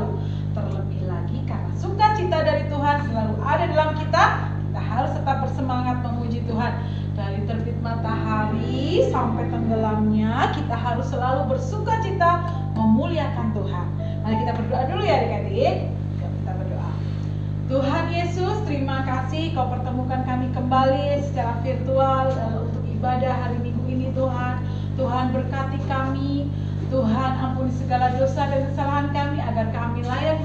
selalu. Terlebih lagi karena sukacita dari Tuhan selalu ada dalam kita harus tetap bersemangat memuji Tuhan. Dari terbit matahari sampai tenggelamnya kita harus selalu bersukacita memuliakan Tuhan. Mari kita berdoa dulu ya adik-adik. Yuk kita berdoa. Tuhan Yesus, terima kasih Kau pertemukan kami kembali secara virtual untuk ibadah hari Minggu ini Tuhan. Tuhan berkati kami. Tuhan ampuni segala dosa dan kesalahan kami agar kami layak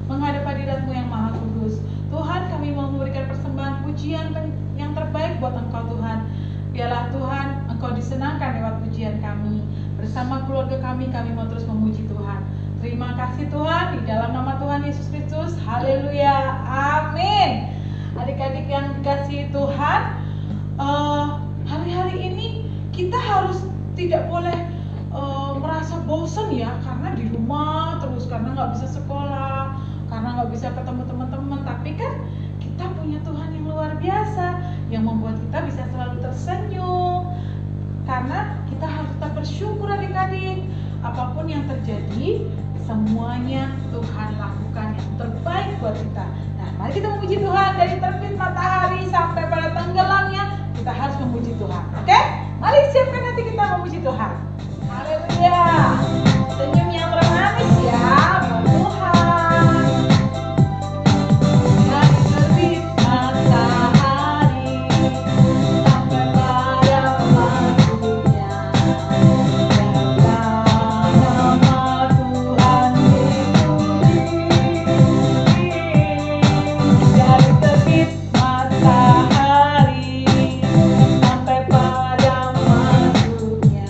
menghadap hadirat-Mu yang Maha Kudus. Tuhan, kami mau memberikan persembahan pujian yang terbaik buat Engkau Tuhan. Biarlah Tuhan Engkau disenangkan lewat pujian kami. Bersama keluarga kami mau terus memuji Tuhan. Terima kasih Tuhan, di dalam nama Tuhan Yesus Kristus. Haleluya, amin. Adik-adik yang dikasihi Tuhan, hari-hari ini kita harus tidak boleh merasa bosan ya, karena di rumah terus, karena nggak bisa sekolah, karena nggak bisa ketemu teman-teman. Tapi kan kita punya Tuhan yang luar biasa, yang membuat kita bisa selalu tersenyum. Karena kita harus tetap bersyukur adik-adik. Apapun yang terjadi, semuanya Tuhan lakukan yang terbaik buat kita. Nah, mari kita memuji Tuhan dari terbit matahari sampai pada tenggelamnya. Kita harus memuji Tuhan, oke? Mari siapkan hati kita memuji Tuhan. Haleluya. Senyum yang manis ya buat Tuhan. Dari terbit matahari sampai pada masuknya, biarlah nama Tuhan dipuji. Dari terbit matahari sampai pada masuknya,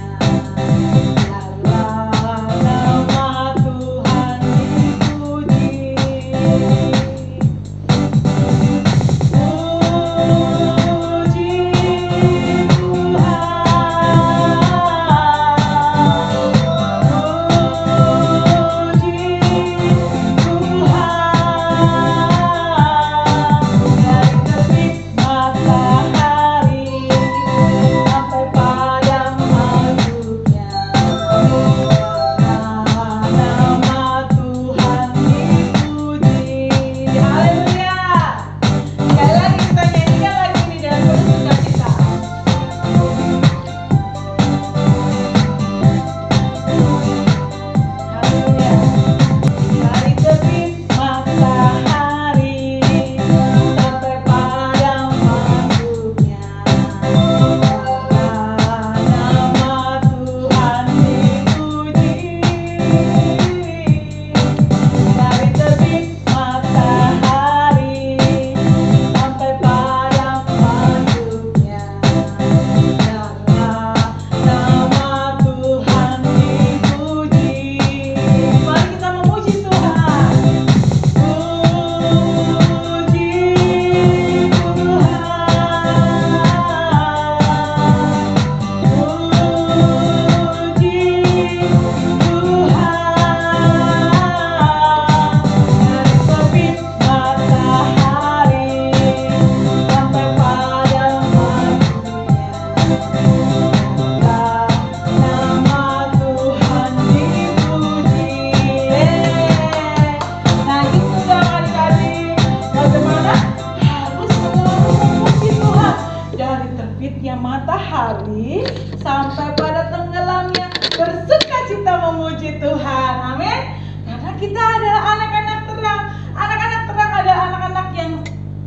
matahari sampai pada tenggelamnya bersukacita memuji Tuhan. Amin. Karena kita adalah anak-anak terang. Anak-anak terang adalah anak-anak yang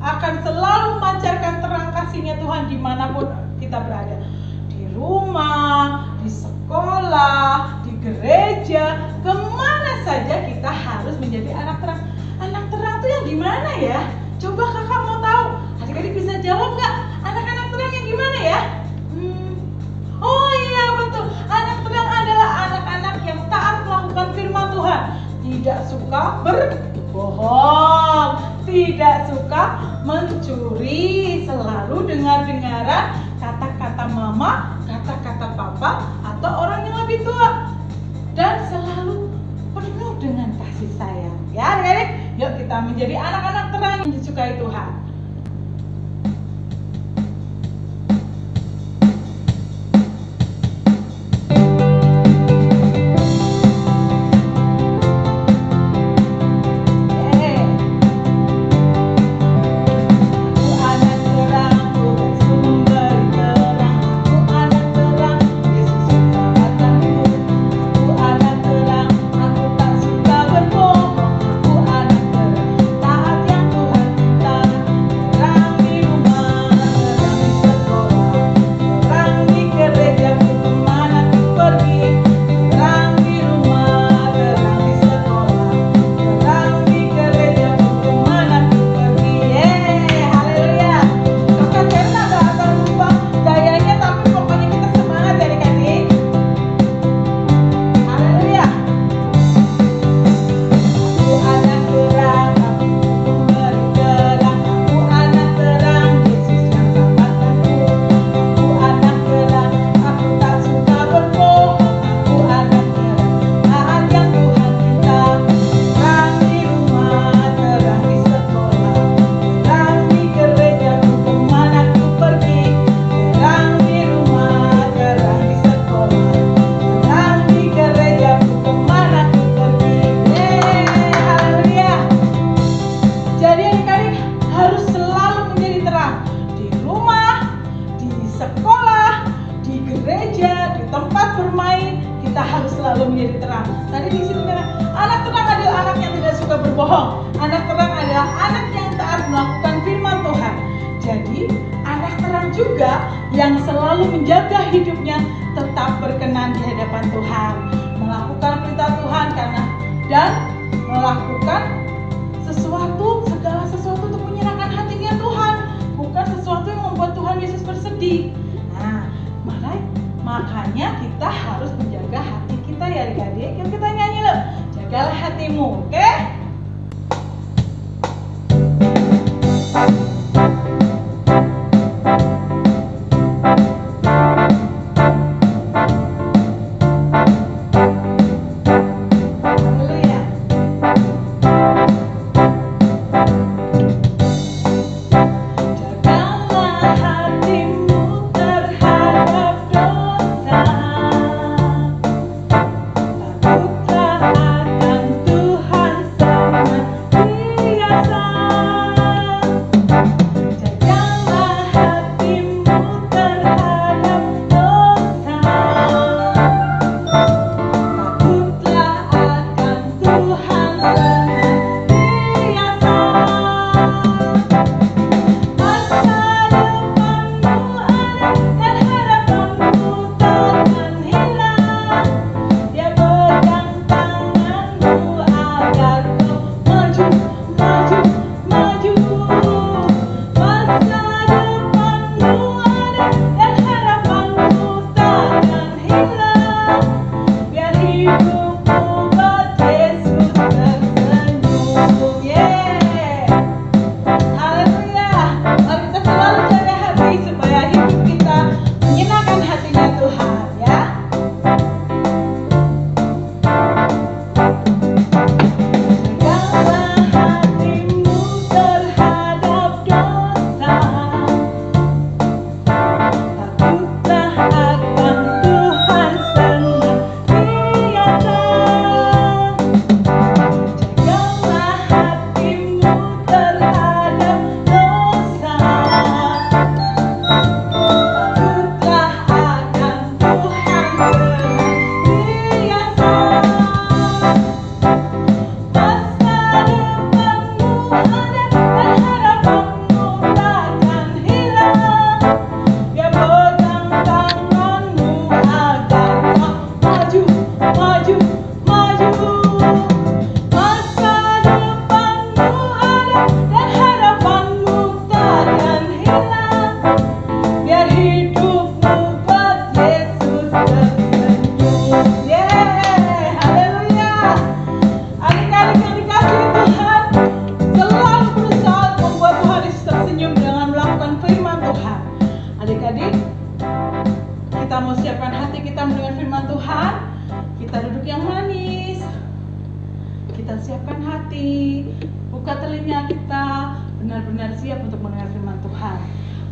akan selalu memancarkan terang kasih-Nya Tuhan dimanapun kita berada. Di rumah, di sekolah, di gereja, kemana saja kita harus menjadi anak terang. Anak terang itu yang gimana ya? Coba kakak mau tahu. Adik-adik bisa jawab nggak? Anak-anak terang yang gimana ya? Oh iya betul. Anak terang adalah anak-anak yang taat melakukan firman Tuhan. Tidak suka berbohong, tidak suka mencuri, selalu dengar-dengaran kata-kata mama, kata-kata papa, atau orang yang lebih tua, dan selalu penuh dengan kasih sayang. Ya adik-adik, yuk kita menjadi anak-anak terang yang disukai Tuhan. juga yang selalu menjaga hidupnya tetap berkenan di hadapan Tuhan, melakukan perintah Tuhan dan melakukan segala sesuatu untuk menyenangkan hatinya Tuhan, bukan sesuatu yang membuat Tuhan Yesus bersedih. Nah, makanya kita harus menjaga hati kita ya adik-adik. Yuk kita nyanyi loh, jagalah hatimu, oke?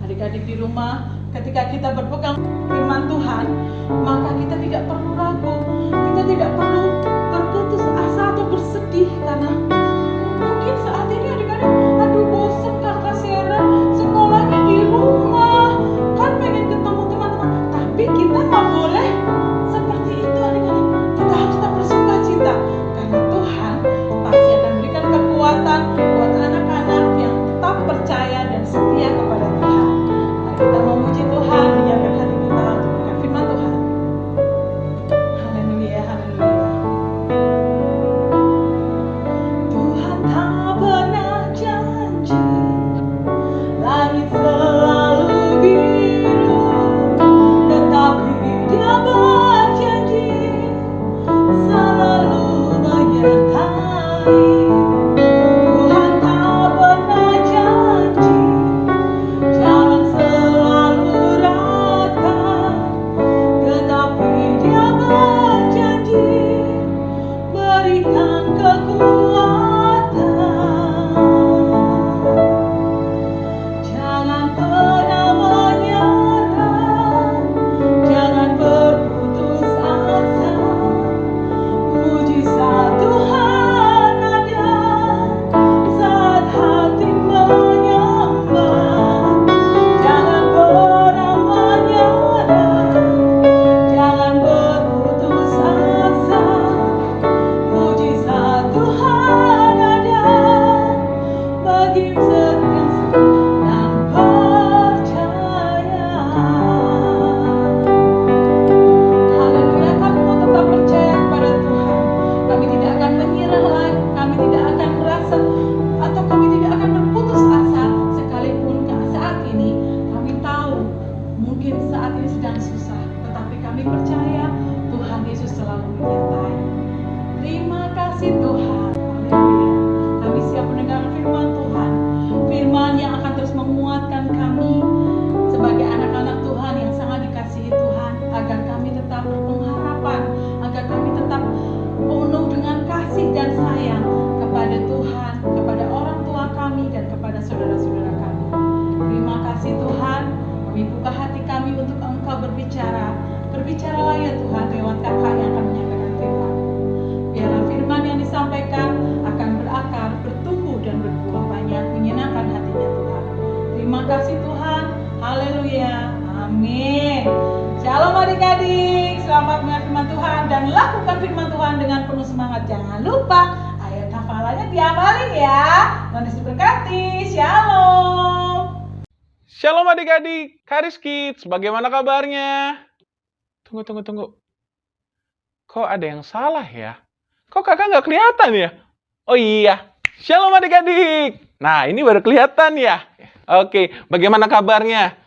Adik-adik di rumah, ketika kita berpegang firman Tuhan, maka kita tidak perlu ragu, kita tidak perlu berputus asa atau bersedih karena mungkin saat ini adik-adik, aduh bosan kakak Sarah, sekolahnya di rumah, kan pengen ketemu teman-teman, tapi kita nggak boleh seperti itu adik-adik. Kita harus tetap bersuka cita karena Tuhan pasti akan berikan kekuatan buat anak-anak yang tetap percaya dan setia kepada Tuhan. Kita memuji Tuhan, menyiapkan hati kita untuk mendengar firman Tuhan. Haleluya, haleluya. dan lakukan firman Tuhan dengan penuh semangat. Jangan lupa ayat hafalannya diamalin ya. Tuhan Yesus berkati. Shalom. Shalom adik-adik, Karis Kids, bagaimana kabarnya? Tunggu. Kok ada yang salah ya? Kok kakak nggak kelihatan ya? Oh iya, shalom adik-adik. Nah, ini baru kelihatan ya. Oke, bagaimana kabarnya?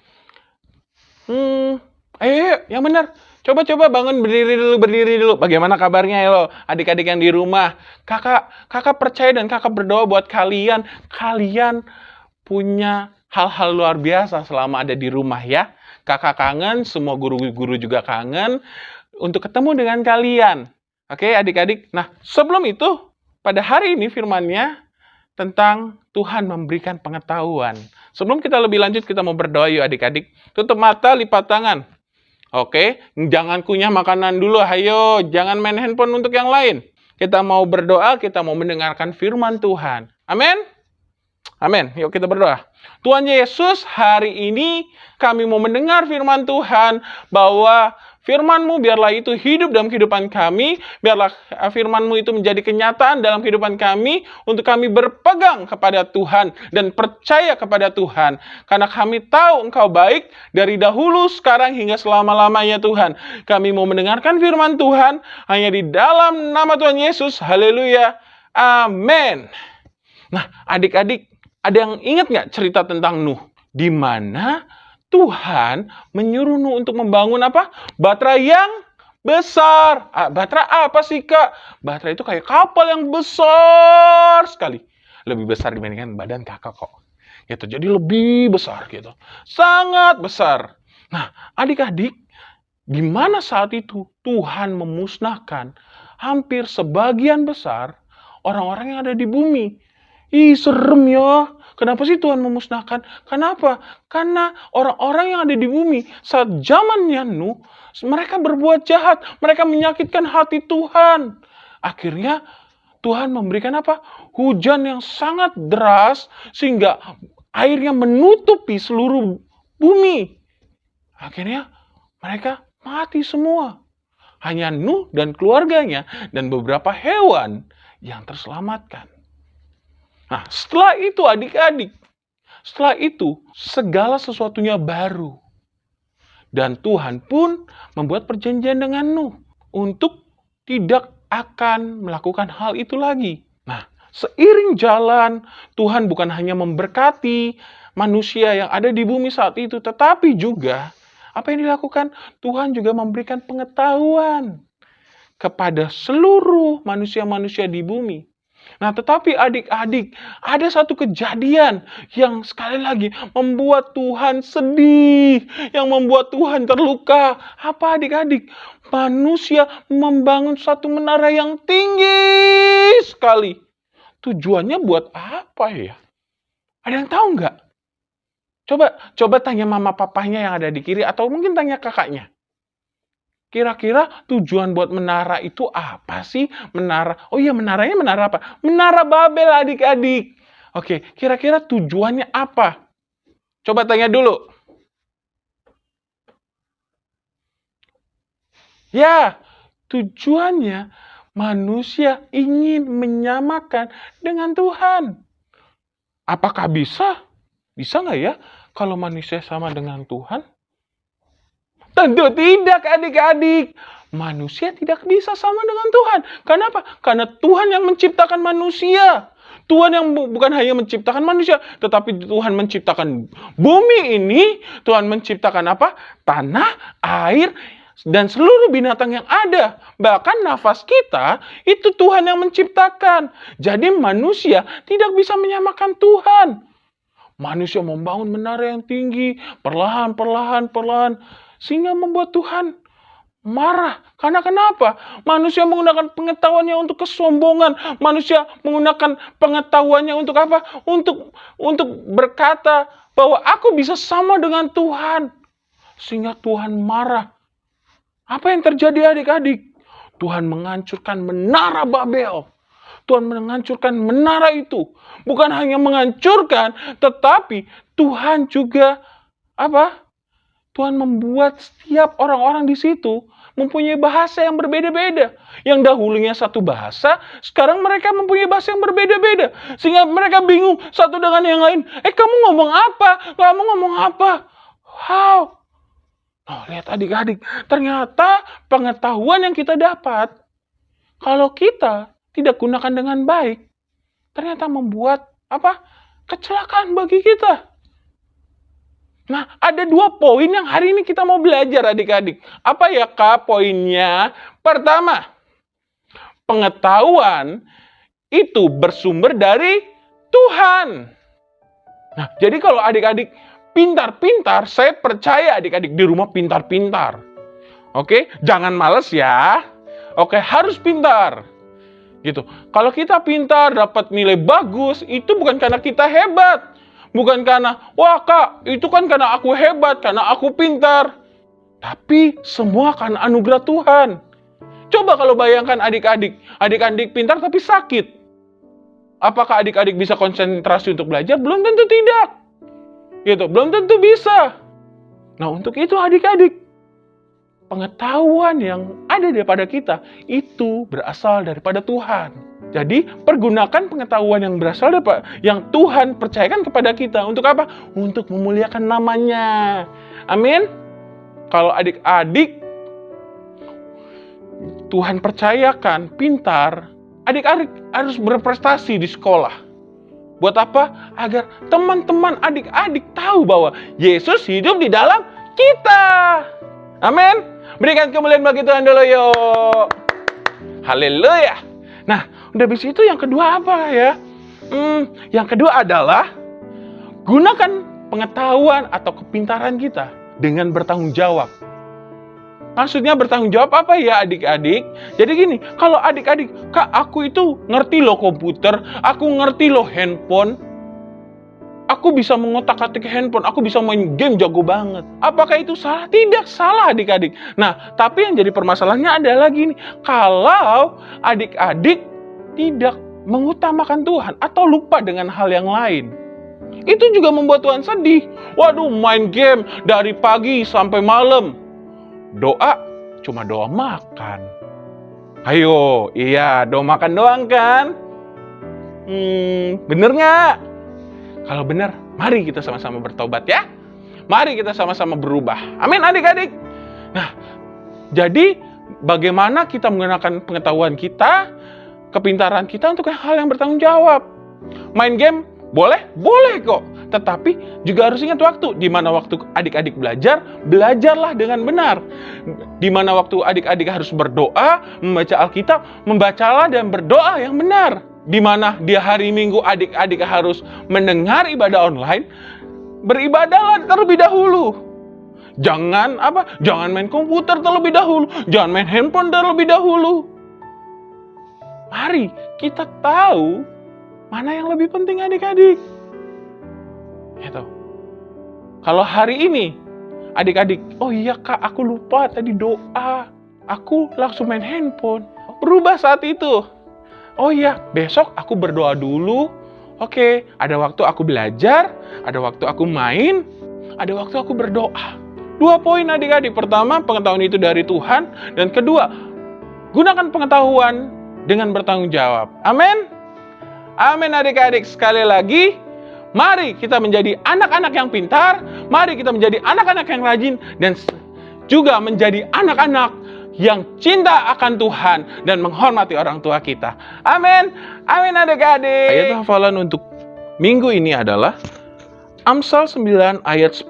Ayo, yang benar. Coba bangun, berdiri dulu. Bagaimana kabarnya ya lo, adik-adik yang di rumah? Kakak percaya dan kakak berdoa buat kalian. Kalian punya hal-hal luar biasa selama ada di rumah ya. Kakak kangen, semua guru-guru juga kangen untuk ketemu dengan kalian. Oke, adik-adik. Nah, sebelum itu, pada hari ini firman-Nya tentang Tuhan memberikan pengetahuan. Sebelum kita lebih lanjut, kita mau berdoa yuk adik-adik. Tutup mata, lipat tangan. Oke, jangan kunyah makanan dulu, ayo. Jangan main handphone untuk yang lain. Kita mau berdoa, kita mau mendengarkan firman Tuhan. Amin? Amin. Yuk kita berdoa. Tuhan Yesus, hari ini kami mau mendengar firman Tuhan, bahwa firman-Mu biarlah itu hidup dalam kehidupan kami, biarlah firman-Mu itu menjadi kenyataan dalam kehidupan kami, untuk kami berpegang kepada Tuhan dan percaya kepada Tuhan. Karena kami tahu Engkau baik dari dahulu, sekarang, hingga selama-lamanya Tuhan. Kami mau mendengarkan firman Tuhan hanya di dalam nama Tuhan Yesus. Haleluya. Amin. Nah, adik-adik, ada yang ingat nggak cerita tentang Nuh? Di mana Tuhan menyuruh Nuh untuk membangun apa? Batra yang besar. Batra apa sih, Kak? Batra itu kayak kapal yang besar sekali. Lebih besar dibandingkan badan kakak kok. Gitu. Jadi lebih besar gitu. Sangat besar. Nah, adik-adik, di mana saat itu Tuhan memusnahkan hampir sebagian besar orang-orang yang ada di bumi. Ih, serem ya. Kenapa sih Tuhan memusnahkan? Kenapa? Karena orang-orang yang ada di bumi saat zamannya Nuh, mereka berbuat jahat. Mereka menyakitkan hati Tuhan. Akhirnya Tuhan memberikan apa? Hujan yang sangat deras sehingga airnya menutupi seluruh bumi. Akhirnya mereka mati semua. Hanya Nuh dan keluarganya dan beberapa hewan yang terselamatkan. Nah, setelah itu adik-adik, setelah itu segala sesuatunya baru. Dan Tuhan pun membuat perjanjian dengan Nuh untuk tidak akan melakukan hal itu lagi. Nah, seiring jalan, Tuhan bukan hanya memberkati manusia yang ada di bumi saat itu, tetapi juga apa yang dilakukan? Tuhan juga memberikan pengetahuan kepada seluruh manusia-manusia di bumi. Nah, tetapi adik-adik, ada satu kejadian yang sekali lagi membuat Tuhan sedih, yang membuat Tuhan terluka. Apa adik-adik? Manusia membangun satu menara yang tinggi sekali. Tujuannya buat apa ya? Ada yang tahu nggak? Coba tanya mama papanya yang ada di kiri, atau mungkin tanya kakaknya. Kira-kira tujuan buat menara itu apa sih? Menara, oh iya, menaranya menara apa? Menara Babel adik-adik. Oke, kira-kira tujuannya apa? Coba tanya dulu. Ya, tujuannya manusia ingin menyamakan dengan Tuhan. Apakah bisa? Bisa nggak ya kalau manusia sama dengan Tuhan? Tentu tidak, adik-adik. Manusia tidak bisa sama dengan Tuhan. Kenapa? Karena Tuhan yang menciptakan manusia. Tuhan yang bukan hanya menciptakan manusia, tetapi Tuhan menciptakan bumi ini. Tuhan menciptakan apa? Tanah, air, dan seluruh binatang yang ada. Bahkan nafas kita, itu Tuhan yang menciptakan. Jadi manusia tidak bisa menyamakan Tuhan. Manusia membangun menara yang tinggi, perlahan, sehingga membuat Tuhan marah. Karena kenapa? Manusia menggunakan pengetahuannya untuk kesombongan. Manusia menggunakan pengetahuannya untuk apa? Untuk berkata bahwa aku bisa sama dengan Tuhan. Sehingga Tuhan marah. Apa yang terjadi adik-adik? Tuhan menghancurkan menara Babel. Tuhan menghancurkan menara itu. Bukan hanya menghancurkan, tetapi Tuhan juga apa? Tuhan membuat setiap orang-orang di situ mempunyai bahasa yang berbeda-beda. Yang dahulunya satu bahasa, sekarang mereka mempunyai bahasa yang berbeda-beda. Sehingga mereka bingung satu dengan yang lain. Kamu ngomong apa? Kamu ngomong apa? Wow. Oh, lihat adik-adik, ternyata pengetahuan yang kita dapat, kalau kita tidak gunakan dengan baik, ternyata membuat kecelakaan bagi kita. Nah, ada 2 poin yang hari ini kita mau belajar adik-adik. Apa ya Kak poinnya? Pertama, pengetahuan itu bersumber dari Tuhan. Nah, jadi kalau adik-adik pintar-pintar, saya percaya adik-adik di rumah pintar-pintar. Oke, jangan males ya. Oke, harus pintar. Gitu. Kalau kita pintar, dapat nilai bagus, itu bukan karena kita hebat. Bukan karena, wah Kak, itu kan karena aku hebat, karena aku pintar. Tapi semua karena anugerah Tuhan. Coba kalau bayangkan adik-adik pintar tapi sakit. Apakah adik-adik bisa konsentrasi untuk belajar? Belum tentu tidak. Gitu, belum tentu bisa. Nah, untuk itu adik-adik, pengetahuan yang ada daripada kita itu berasal daripada Tuhan. Jadi, pergunakan pengetahuan yang berasal daripada yang Tuhan percayakan kepada kita. Untuk apa? Untuk memuliakan namanya. Amin. Kalau adik-adik Tuhan percayakan pintar, adik-adik harus berprestasi di sekolah. Buat apa? Agar teman-teman adik-adik tahu bahwa Yesus hidup di dalam kita. Amin. Berikan kemuliaan bagi Tuhan dulu yuk. Haleluya. Nah, udah habis itu yang kedua apa ya? Yang kedua adalah gunakan pengetahuan atau kepintaran kita dengan bertanggung jawab. Maksudnya bertanggung jawab apa ya adik-adik? Jadi gini, kalau adik-adik, Kak aku itu ngerti loh komputer, aku ngerti loh handphone, aku bisa mengotak-atik handphone, aku bisa main game jago banget. Apakah itu salah? Tidak salah adik-adik. Nah, tapi yang jadi permasalahannya adalah gini, kalau adik-adik tidak mengutamakan Tuhan atau lupa dengan hal yang lain, itu juga membuat Tuhan sedih. Waduh, main game dari pagi sampai malam. Doa, cuma doa makan. Ayo, iya, doa makan doang kan? Bener nggak? Kalau benar, mari kita sama-sama bertobat ya. Mari kita sama-sama berubah. Amin adik-adik. Nah, jadi bagaimana kita menggunakan pengetahuan kita, kepintaran kita untuk hal yang bertanggung jawab. Main game, boleh? Boleh kok. Tetapi juga harus ingat waktu. Di mana waktu adik-adik belajar, belajarlah dengan benar. Di mana waktu adik-adik harus berdoa, membaca Alkitab, membacalah dan berdoa yang benar. Di mana di hari Minggu adik-adik harus mendengar ibadah online, beribadahlah terlebih dahulu. Jangan main komputer terlebih dahulu, jangan main handphone terlebih dahulu. Mari kita tahu mana yang lebih penting adik-adik. Gitu. Kalau hari ini adik-adik, oh iya Kak, aku lupa tadi doa, aku langsung main handphone. Berubah saat itu. Oh iya, besok aku berdoa dulu. Oke, ada waktu aku belajar, ada waktu aku main, ada waktu aku berdoa. 2 poin adik-adik. Pertama, pengetahuan itu dari Tuhan. Dan kedua, gunakan pengetahuan dengan bertanggung jawab. Amin. Amin adik-adik. Sekali lagi, mari kita menjadi anak-anak yang pintar. Mari kita menjadi anak-anak yang rajin. Dan juga menjadi anak-anak yang cinta akan Tuhan dan menghormati orang tua kita. Amin. Amin adik-adik. Ayat hafalan untuk minggu ini adalah Amsal 9 ayat 10.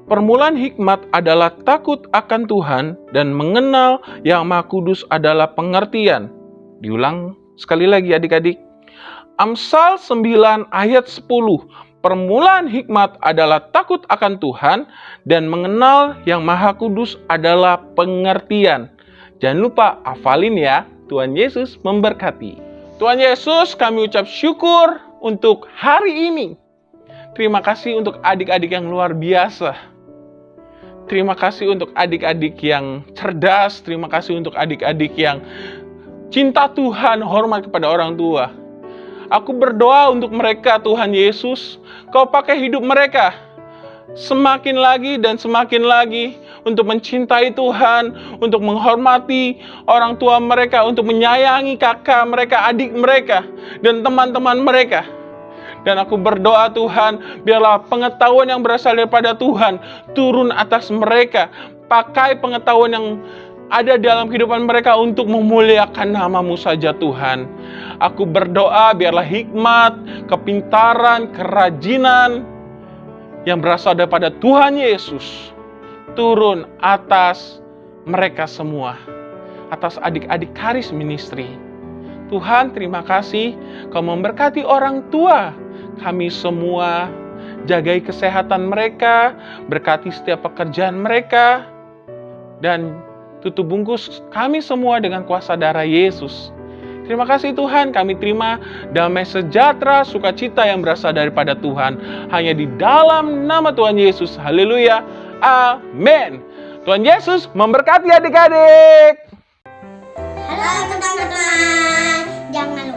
Permulaan hikmat adalah takut akan Tuhan dan mengenal Yang Maha Kudus adalah pengertian. Diulang sekali lagi adik-adik. Amsal 9 ayat 10. Permulaan hikmat adalah takut akan Tuhan dan mengenal Yang Maha Kudus adalah pengertian. Jangan lupa hafalin ya. Tuhan Yesus memberkati. Tuhan Yesus, kami ucap syukur untuk hari ini. Terima kasih untuk adik-adik yang luar biasa. Terima kasih untuk adik-adik yang cerdas. Terima kasih untuk adik-adik yang cinta Tuhan, hormat kepada orang tua. Aku berdoa untuk mereka Tuhan Yesus, Kau pakai hidup mereka semakin lagi dan semakin lagi untuk mencintai Tuhan, untuk menghormati orang tua mereka, untuk menyayangi kakak mereka, adik mereka, dan teman-teman mereka. Dan aku berdoa Tuhan, biarlah pengetahuan yang berasal daripada Tuhan turun atas mereka. Pakai pengetahuan yang ada dalam kehidupan mereka untuk memuliakan nama-Mu saja Tuhan. Aku berdoa biarlah hikmat, kepintaran, kerajinan yang berasal daripada Tuhan Yesus turun atas mereka semua, atas adik-adik Karis Ministry. Tuhan, terima kasih Kau memberkati orang tua kami semua, jagai kesehatan mereka, berkati setiap pekerjaan mereka, dan tutup bungkus kami semua dengan kuasa darah Yesus. Terima kasih Tuhan, kami terima damai sejahtera, sukacita yang berasal daripada Tuhan. Hanya di dalam nama Tuhan Yesus. Haleluya. Amin. Tuhan Yesus memberkati adik-adik. Halo teman-teman, jangan